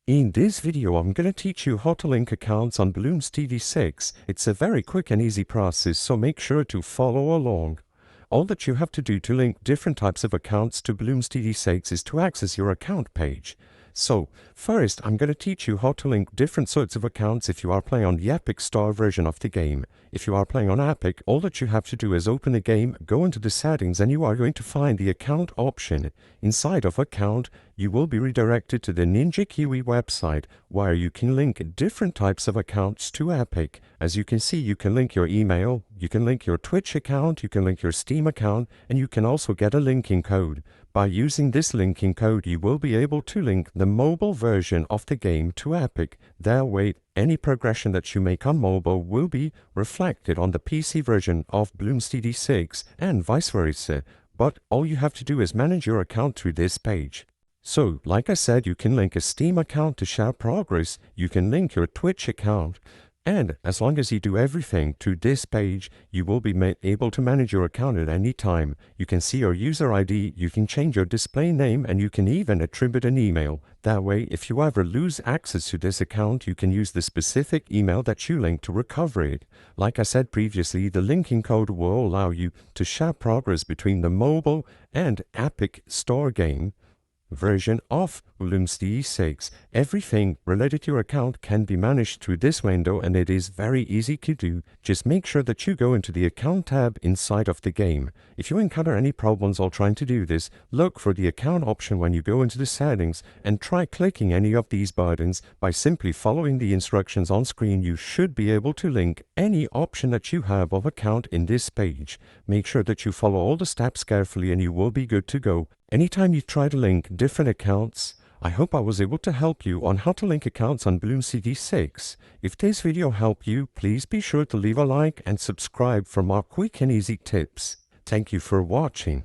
In this video, I'm going to teach you how to link accounts on Bloons TD 6. It's a very quick and easy process, so make sure to follow along. All that you have to do to link different types of accounts to Bloons TD 6 is to access your account page. So, first, I'm going to teach you how to link different sorts of accounts if you are playing on the Epic Store version of the game. If you are playing on Epic, all that you have to do is open the game, go into the settings, and you are going to find the account option. Inside of account, you will be redirected to the Ninja Kiwi website, where you can link different types of accounts to Epic. As you can see, you can link your email, you can link your Twitch account, you can link your Steam account, and you can also get a linking code. By using this linking code, you will be able to link the mobile version of the game to Epic. That way, any progression that you make on mobile will be reflected on the PC version of Bloons TD 6 and vice versa. But all you have to do is manage your account through this page. So, like I said, you can link a Steam account to share progress, you can link your Twitch account, and as long as you do everything through this page, you will be able to manage your account at any time. You can see your user ID, you can change your display name, and you can even attribute an email. That way, if you ever lose access to this account, you can use the specific email that you linked to recover it. Like I said previously, the linking code will allow you to share progress between the mobile and Epic Store game version of Bloons TD 6. Everything related to your account can be managed through this window, and it is very easy to do. Just make sure that you go into the account tab inside of the game. If you encounter any problems while trying to do this, look for the account option when you go into the settings and try clicking any of these buttons. By simply following the instructions on screen, you should be able to link any option that you have of account in this page. Make sure that you follow all the steps carefully and you will be good to go. Anytime you try to link different accounts, I hope I was able to help you on how to link accounts on Bloons TD 6. If this video helped you, please be sure to leave a like and subscribe for more quick and easy tips. Thank you for watching.